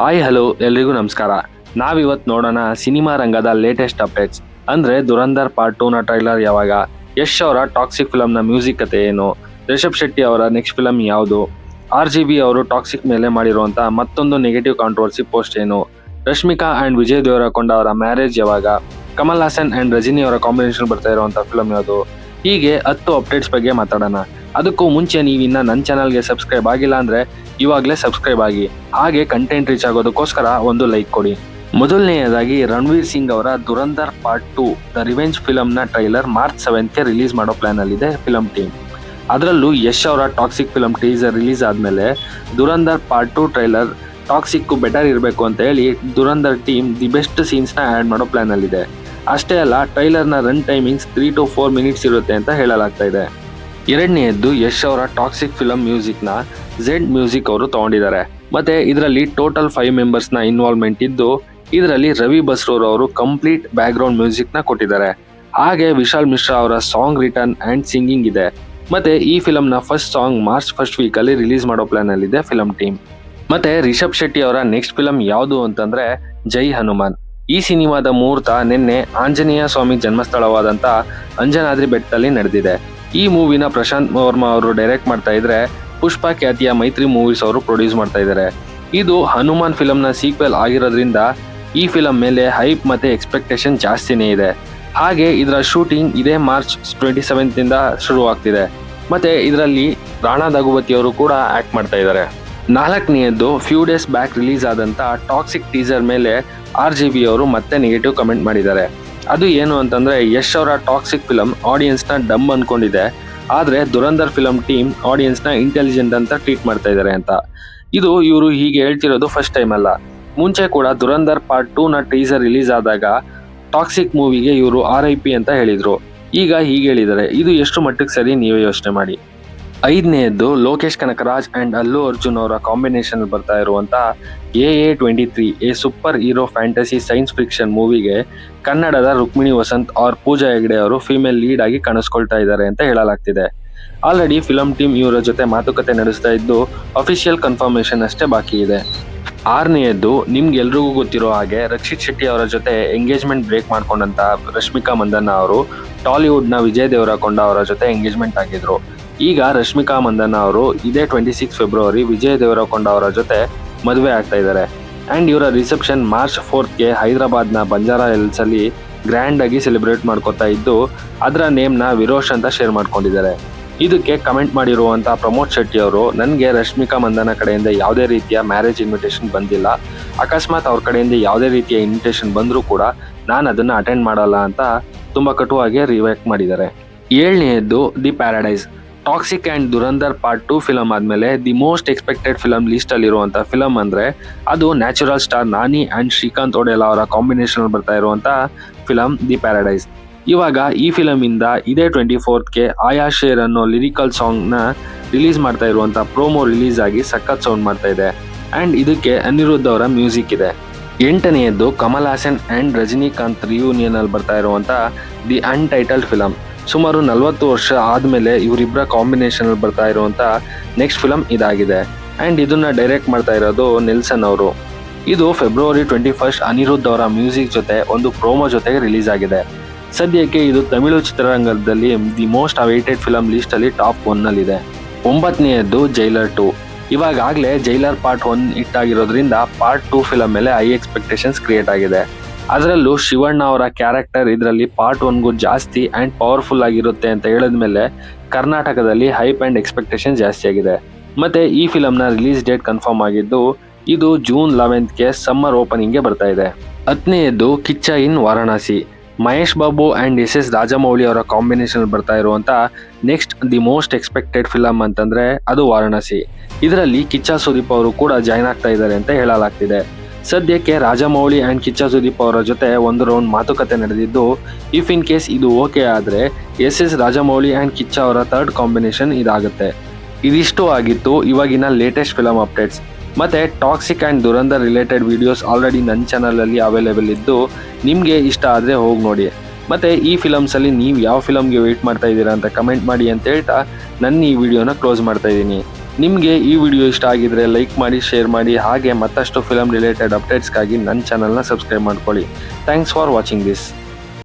Hi hello ಎಲ್ರಿಗೂ ನಮಸ್ಕಾರ. ನಾವಿವತ್ತು ನೋಡೋಣ ಸಿನಿಮಾ ರಂಗದ ಲೇಟೆಸ್ಟ್ ಅಪ್ಡೇಟ್ಸ್. ಅಂದ್ರೆ ದುರಂಧರ್ ಪಾರ್ಟ್ 2 ನ ಟ್ರೈಲರ್ ಯಾವಾಗ, ಯಶ್ ಅವರ ಟಾಕ್ಸಿಕ್ ಫಿಲಮ್ ನ ಮ್ಯೂಸಿಕ್ ಕತೆ ಏನು, ರಿಷಬ್ ಶೆಟ್ಟಿ ಅವರ ನೆಕ್ಸ್ಟ್ ಫಿಲಮ್ ಯಾವುದು, RGB ಅವರು ಟಾಕ್ಸಿಕ್ ಮೇಲೆ ಮಾಡಿರುವಂತ ಮತ್ತೊಂದು ನೆಗೆಟಿವ್ ಕಾಂಟ್ರವರ್ಸಿ ಪೋಸ್ಟ್ ಏನು, ರಶ್ಮಿಕಾ ಅಂಡ್ ವಿಜಯ್ ದೇವರಕೊಂಡ ಅವರ ಮ್ಯಾರೇಜ್ ಯಾವಾಗ, ಕಮಲ್ ಹಾಸನ್ ಅಂಡ್ ರಜನಿ ಅವರ ಕಾಂಬಿನೇಷನ್ ಬರ್ತಾ ಇರುವಂತ ಫಿಲಮ್ ಯಾವುದು, ಹೀಗೆ 10 ಅಪ್ಡೇಟ್ಸ್ ಬಗ್ಗೆ ಮಾತಾಡೋಣ. ಅದಕ್ಕೂ ಮುಂಚೆ ನೀವಿನ್ನ ನನ್ನ ಚಾನಲ್ಗೆ ಸಬ್ಸ್ಕ್ರೈಬ್ ಆಗಿಲ್ಲ ಅಂದ್ರೆ ಇವಾಗಲೇ ಸಬ್ಸ್ಕ್ರೈಬ್ ಆಗಿ, ಹಾಗೆ ಕಂಟೆಂಟ್ ರೀಚ್ ಆಗೋದಕ್ಕೋಸ್ಕರ ಒಂದು ಲೈಕ್ ಕೊಡಿ. ಮೊದಲನೆಯದಾಗಿ ರಣವೀರ್ ಸಿಂಗ್ ಅವರ Dhurandhar part 2 the revenge film ನ ಟ್ರೈಲರ್ ಮಾರ್ಚ್ 7ಗೆ ರಿಲೀಸ್ ಮಾಡೋ ಪ್ಲಾನ್ ಅಲ್ಲಿದೆ ಫಿಲಂ ಟೀಮ್. ಅದರಲ್ಲೂ ಯಶ್ ಅವರ ಟಾಕ್ಸಿಕ್ ಫಿಲಂ ಟೀಸರ್ ರಿಲೀಸ್ ಆದ್ಮೇಲೆ Dhurandhar part 2 trailer toxic better ಇರಬೇಕು ಅಂತ ಹೇಳಿ Dhurandhar team the best scenes ನ ಆಡ್ ಮಾಡೋ ಪ್ಲಾನ್ ಅಲ್ಲಿದೆ. ಅಷ್ಟೇ ಅಲ್ಲ, ಟ್ರೈಲರ್ ನ ರನ್ ಟೈಮಿಂಗ್ಸ್ 3 to 4 ಮಿನಿಟ್ಸ್ ಇರುತ್ತೆ ಅಂತ ಹೇಳಲಾಗ್ತಾ ಇದೆ. ಎರಡನೆಯದ್ದು, ಯಶ್ ಅವರ ಟಾಕ್ಸಿಕ್ ಫಿಲಂ ಮ್ಯೂಸಿಕ್ ನ ಝೆಡ್ ಮ್ಯೂಸಿಕ್ ಅವರು ತಗೊಂಡಿದ್ದಾರೆ. ಮತ್ತೆ ಇದರಲ್ಲಿ ಟೋಟಲ್ 5 ಮೆಂಬರ್ಸ್ ನ ಇನ್ವಾಲ್ವ್ಮೆಂಟ್ ಇದ್ದು, ಇದರಲ್ಲಿ ರವಿ ಬಸ್ರೂರ್ ಅವರು ಕಂಪ್ಲೀಟ್ ಬ್ಯಾಕ್ ಗ್ರೌಂಡ್ ಮ್ಯೂಸಿಕ್ ನ ಕೊಟ್ಟಿದ್ದಾರೆ. ಹಾಗೆ ವಿಶಾಲ್ ಮಿಶ್ರಾ ಅವರ ಸಾಂಗ್ ರಿಟರ್ನ್ ಅಂಡ್ ಸಿಂಗಿಂಗ್ ಇದೆ. ಮತ್ತೆ ಈ ಫಿಲಂ ನ first song March first week ಅಲ್ಲಿ ರಿಲೀಸ್ ಮಾಡೋ ಪ್ಲಾನ್ ಅಲ್ಲಿ ಇದೆ ಫಿಲಂ ಟೀಮ್. ಮತ್ತೆ ರಿಷಬ್ ಶೆಟ್ಟಿ ಅವರ ನೆಕ್ಸ್ಟ್ ಫಿಲಂ ಯಾವುದು ಅಂತಂದ್ರೆ ಜೈ ಹನುಮಾನ್. ಈ ಸಿನಿಮಾದ ಮುಹೂರ್ತ ನಿನ್ನೆ ಆಂಜನೇಯ ಸ್ವಾಮಿ ಜನ್ಮಸ್ಥಳವಾದಂತ ಅಂಜನಾದ್ರಿ ಬೆಟ್ಟದಲ್ಲಿ ನಡೆದಿದೆ. ಈ ಮೂವಿನ ಪ್ರಶಾಂತ್ ವರ್ಮಾ ಅವರು ಡೈರೆಕ್ಟ್ ಮಾಡ್ತಾ ಇದ್ರೆ, ಪುಷ್ಪ ಖ್ಯಾತಿಯ ಮೈತ್ರಿ ಮೂವೀಸ್ ಅವರು ಪ್ರೊಡ್ಯೂಸ್ ಮಾಡ್ತಾ ಇದ್ದಾರೆ. ಇದು ಹನುಮಾನ್ ಫಿಲಂ ನ ಸೀಕ್ವೆಲ್ ಆಗಿರೋದ್ರಿಂದ ಈ ಫಿಲಂ ಮೇಲೆ ಹೈಪ್ ಮತ್ತೆ ಎಕ್ಸ್ಪೆಕ್ಟೇಷನ್ ಜಾಸ್ತಿನೇ ಇದೆ. ಹಾಗೆ ಇದರ ಶೂಟಿಂಗ್ ಇದೇ ಮಾರ್ಚ್ 27 ಇಂದ ಶುರು ಆಗ್ತಿದೆ. ಮತ್ತೆ ಇದರಲ್ಲಿ ರಾಣಾ ದಗುಬತಿ ಅವರು ಕೂಡ ಆಕ್ಟ್ ಮಾಡ್ತಾ ಇದ್ದಾರೆ. ನಾಲ್ಕನೆಯದ್ದು, ಫ್ಯೂ ಡೇಸ್ ಬ್ಯಾಕ್ ರಿಲೀಸ್ ಆದಂತ ಟಾಕ್ಸಿಕ್ ಟೀಸರ್ ಮೇಲೆ RGB ಅವರು ಮತ್ತೆ ನೆಗೆಟಿವ್ ಕಮೆಂಟ್ ಮಾಡಿದ್ದಾರೆ. ಅದು ಏನು ಅಂತಂದ್ರೆ, ಯಶ್ ಅವರ ಟಾಕ್ಸಿಕ್ ಫಿಲಂ ಆಡಿಯನ್ಸ್ ನ ಡಮ್ ಅನ್ಕೊಂಡಿದೆ, ಆದ್ರೆ ದುರಂಧರ್ ಫಿಲಂ ಟೀಮ್ ಆಡಿಯನ್ಸ್ ನ ಇಂಟೆಲಿಜೆಂಟ್ ಅಂತ ಟ್ರೀಟ್ ಮಾಡ್ತಾ ಇದ್ದಾರೆ ಅಂತ. ಇದು ಇವರು ಹೀಗೆ ಹೇಳ್ತಿರೋದು ಫಸ್ಟ್ ಟೈಮ್ ಅಲ್ಲ. ಮುಂಚೆ ಕೂಡ ದುರಂಧರ್ ಪಾರ್ಟ್ 2 ನ ಟೀಸರ್ ರಿಲೀಸ್ ಆದಾಗ ಟಾಕ್ಸಿಕ್ ಮೂವಿಗೆ ಇವರು RIP ಅಂತ ಹೇಳಿದ್ರು. ಈಗ ಹೀಗೆ ಹೇಳಿದ್ದಾರೆ. ಇದು ಎಷ್ಟು ಮಟ್ಟಿಗೆ ಸರಿ, ನೀವೇ ಯೋಚನೆ ಮಾಡಿ. ಐದನೆಯದ್ದು, ಲೋಕೇಶ್ ಕನಕರಾಜ್ ಅಂಡ್ ಅಲ್ಲು ಅರ್ಜುನ್ ಅವರ ಕಾಂಬಿನೇಷನ್ ಬರ್ತಾ ಇರುವಂತ AA23 a super hero fantasy science fiction ಮೂವಿಗೆ ಕನ್ನಡದ ರುಕ್ಮಿಣಿ ವಸಂತ್ ಅವ್ರ ಪೂಜಾ ಹೆಗ್ಡೆ ಅವರು ಫಿಮೇಲ್ ಲೀಡ್ ಆಗಿ ಕಾಣಿಸ್ಕೊಳ್ತಾ ಇದ್ದಾರೆ ಅಂತ ಹೇಳಲಾಗ್ತಿದೆ. ಆಲ್ರೆಡಿ ಫಿಲಂ ಟೀಮ್ ಇವರ ಜೊತೆ ಮಾತುಕತೆ ನಡೆಸ್ತಾ ಇದ್ದು, ಅಫಿಷಿಯಲ್ ಕನ್ಫರ್ಮೇಶನ್ ಅಷ್ಟೇ ಬಾಕಿ ಇದೆ. ಆರನೆಯದ್ದು, ನಿಮ್ಗೆಲ್ರಿಗೂ ಗೊತ್ತಿರೋ ಹಾಗೆ ರಕ್ಷಿತ್ ಶೆಟ್ಟಿ ಅವರ ಜೊತೆ ಎಂಗೇಜ್ಮೆಂಟ್ ಬ್ರೇಕ್ ಮಾಡ್ಕೊಂಡಂತ ರಶ್ಮಿಕಾ ಮಂದಣ್ಣ ಅವರು ಟಾಲಿವುಡ್ ನ ವಿಜಯ್ ದೇವರಕೊಂಡ ಅವರ ಜೊತೆ ಎಂಗೇಜ್ಮೆಂಟ್ ಆಗಿದ್ರು. ಈಗ ರಶ್ಮಿಕಾ ಮಂದಣ್ಣ ಅವರು ಇದೇ 26 ಫೆಬ್ರವರಿ ವಿಜಯ್ ದೇವರಕೊಂಡ ಅವರ ಜೊತೆ ಮದುವೆ ಆಗ್ತಾ ಇದ್ದಾರೆ. ಅಂಡ್ ಇವರ ರಿಸೆಪ್ಷನ್ ಮಾರ್ಚ್ 4ಗೆ ಹೈದರಾಬಾದ್ನ ಬಂಜಾರಾ ಹಿಲ್ಸ್ ಅಲ್ಲಿ ಗ್ರ್ಯಾಂಡ್ ಆಗಿ ಸೆಲೆಬ್ರೇಟ್ ಮಾಡ್ಕೋತಾ ಇದ್ದು, ಅದರ ನೇಮ್ ನ ವಿರೋಶ್ ಅಂತ ಶೇರ್ ಮಾಡ್ಕೊಂಡಿದ್ದಾರೆ. ಇದಕ್ಕೆ ಕಮೆಂಟ್ ಮಾಡಿರುವಂತ ಪ್ರಮೋದ್ ಶೆಟ್ಟಿ ಅವರು, ನನಗೆ ರಶ್ಮಿಕಾ ಮಂದಣ್ಣ ಕಡೆಯಿಂದ ಯಾವುದೇ ರೀತಿಯ ಮ್ಯಾರೇಜ್ ಇನ್ವಿಟೇಷನ್ ಬಂದಿಲ್ಲ, ಅಕಸ್ಮಾತ್ ಅವ್ರ ಕಡೆಯಿಂದ ಯಾವುದೇ ರೀತಿಯ ಇನ್ವಿಟೇಷನ್ ಬಂದರೂ ಕೂಡ ನಾನು ಅದನ್ನ ಅಟೆಂಡ್ ಮಾಡಲ್ಲ ಅಂತ ತುಂಬಾ ಕಟುವಾಗಿ ರಿಯಾಕ್ಟ್ ಮಾಡಿದ್ದಾರೆ. ಏಳನೆಯದ್ದು, the Paradise. Toxic and Dhurandhar part 2 film ಆದ್ಮೇಲೆ the most expected film list ಅಲ್ಲಿರುವಂತ ಫಿಲಂ ಅಂದ್ರೆ ಅದು natural star Nani and Srikanth Odela ಅವರ ಕಾಂಬಿನೇಷನ್ ಬರ್ತಾ ಇರುವಂತ ಫಿಲಂ ದಿ ಪ್ಯಾರಡೈಸ್. ಇವಾಗ ಈ ಫಿಲಂ ಇಂದ ಇದೇ 24ಗೆ ಆಯಾ ಶೇರ್ ಅನ್ನೋ ಲಿರಿಕಲ್ ಸಾಂಗ್ ನ ರಿಲೀಸ್ ಮಾಡ್ತಾ ಇರುವಂತ ಪ್ರೋಮೋ ರಿಲೀಸ್ ಆಗಿ ಸಖತ್ ಸೌಂಡ್ ಮಾಡ್ತಾ ಇದೆ. ಅಂಡ್ ಇದಕ್ಕೆ ಅನಿರುದ್ಧ್ ಅವರ ಮ್ಯೂಸಿಕ್ ಇದೆ. ಎಂಟನೆಯದ್ದು, ಕಮಲ್ ಹಾಸನ್ ಅಂಡ್ ರಜನಿಕಾಂತ್ ರಿಯೂನಿಯನ್ ಅಲ್ಲಿ ಬರ್ತಾ ಇರುವಂತ ದಿ ಅನ್ಟೈಟಲ್ಡ್ ಫಿಲಂ. ಸುಮಾರು 40 ವರ್ಷ ಆದ್ಮೇಲೆ ಇವರಿಬ್ಬರ ಕಾಂಬಿನೇಷನ್ ಅಲ್ಲಿ ಬರ್ತಾ ಇರುವಂತ ನೆಕ್ಸ್ಟ್ ಫಿಲಂ ಇದಾಗಿದೆ. ಅಂಡ್ ಇದನ್ನ ಡೈರೆಕ್ಟ್ ಮಾಡ್ತಾ ಇರೋದು ನೆಲ್ಸನ್ ಅವರು. ಇದು ಫೆಬ್ರವರಿ 21 ಅನಿರುದ್ಧ್ ಅವರ ಮ್ಯೂಸಿಕ್ ಜೊತೆ ಒಂದು ಪ್ರೋಮೋ ಜೊತೆಗೆ ರಿಲೀಸ್ ಆಗಿದೆ. ಸದ್ಯಕ್ಕೆ ಇದು ತಮಿಳು ಚಿತ್ರರಂಗದಲ್ಲಿ the most awaited film list ಅಲ್ಲಿ ಟಾಪ್ 1 ನಲ್ಲಿದೆ. 9ನೆಯದ್ದು, ಜೈಲರ್ 2. ಇವಾಗಲೇ ಜೈಲರ್ ಪಾರ್ಟ್ 1 ಹಿಟ್ ಆಗಿರೋದ್ರಿಂದ ಪಾರ್ಟ್ 2 ಫಿಲಂ ಮೇಲೆ ಹೈ ಎಕ್ಸ್ಪೆಕ್ಟೇಷನ್ಸ್ ಕ್ರಿಯೇಟ್ ಆಗಿದೆ. ಅದರಲ್ಲೂ ಶಿವಣ್ಣ ಅವರ ಕ್ಯಾರೆಕ್ಟರ್ ಇದರಲ್ಲಿ ಪಾರ್ಟ್ 1ಗೂ ಜಾಸ್ತಿ ಅಂಡ್ ಪವರ್ಫುಲ್ ಆಗಿರುತ್ತೆ ಅಂತ ಹೇಳಿದ್ಮೇಲೆ ಕರ್ನಾಟಕದಲ್ಲಿ ಹೈಪ್ ಅಂಡ್ ಎಕ್ಸ್ಪೆಕ್ಟೇಷನ್ ಜಾಸ್ತಿ ಆಗಿದೆ. ಮತ್ತೆ ಈ ಫಿಲಂನ ರಿಲೀಸ್ ಡೇಟ್ ಕನ್ಫರ್ಮ್ ಆಗಿದ್ದು, ಇದು ಜೂನ್ 11ಗೆ ಸಮ್ಮರ್ ಓಪನಿಂಗ್ಗೆ ಬರ್ತಾ ಇದೆ. 10ನೆಯದ್ದು, ಕಿಚ್ಚ ಇನ್ ವಾರಣಾಸಿ. ಮಹೇಶ್ ಬಾಬು ಅಂಡ್ SS ರಾಜಮೌಳಿ ಅವರ ಕಾಂಬಿನೇಷನ್ ಬರ್ತಾ ಇರುವಂತ next the most expected film ಅಂತಂದ್ರೆ ಅದು ವಾರಣಾಸಿ. ಇದರಲ್ಲಿ ಕಿಚ್ಚ ಸುದೀಪ್ ಅವರು ಕೂಡ ಜಾಯ್ನ್ ಆಗ್ತಾ ಇದ್ದಾರೆ ಅಂತ ಹೇಳಲಾಗ್ತಿದೆ. ಸದ್ಯಕ್ಕೆ ರಾಜಮೌಳಿ ಅಂಡ್ ಕಿಚ್ಚ ಸುದೀಪ್ ಅವರ ಜೊತೆ ಒಂದು ರೌಂಡ್ ಮಾತುಕತೆ ನಡೆದಿದ್ದು, ಇಫ್ ಇನ್ ಕೇಸ್ ಇದು ಓಕೆ ಆದ್ರೆ SS ರಾಜಮೌಳಿ ಅಂಡ್ ಕಿಚ್ಚ ಅವರ ಥರ್ಡ್ ಕಾಂಬಿನೇಷನ್ ಇದಾಗುತ್ತೆ. ಇದಿಷ್ಟು ಆಗಿತ್ತು ಇವಾಗಿನ ಲೇಟೆಸ್ಟ್ ಫಿಲಂ ಅಪ್ಡೇಟ್ಸ್. ಮತ್ತೆ Toxic and Dhurandhar related videos already ನನ್ನ ಚಾನಲ್ ಅಲ್ಲಿ ಅವೈಲೇಬಲ್ ಇದ್ದು, ನಿಮ್ಗೆ ಇಷ್ಟ ಆದ್ರೆ ಹೋಗಿ ನೋಡಿ. ಮತ್ತೆ ಈ ಫಿಲಮ್ಸ್ ಅಲ್ಲಿ ನೀವು ಯಾವ ಫಿಲಮ್ಗೆ ವೇಟ್ ಮಾಡ್ತಾ ಇದ್ದೀರಾ ಅಂತ ಕಮೆಂಟ್ ಮಾಡಿ ಅಂತ ಹೇಳ್ತಾ ನನ್ನ ಈ ವಿಡಿಯೋನ ಕ್ಲೋಸ್ ಮಾಡ್ತಾ ಇದ್ದೀನಿ. ನಿಮಗೆ ಈ ವಿಡಿಯೋ ಇಷ್ಟ ಆಗಿದ್ರೆ ಲೈಕ್ ಮಾಡಿ, ಶೇರ್ ಮಾಡಿ, ಹಾಗೆ ಮತ್ತಷ್ಟು ಫಿಲಮ್ ರಿಲೇಟೆಡ್ ಅಪ್ಡೇಟ್ಸ್ಗಾಗಿ ನನ್ನ ಚಾನಲ್ನ ಸಬ್ಸ್ಕ್ರೈಬ್ ಮಾಡ್ಕೊಳ್ಳಿ. Thanks for watching this.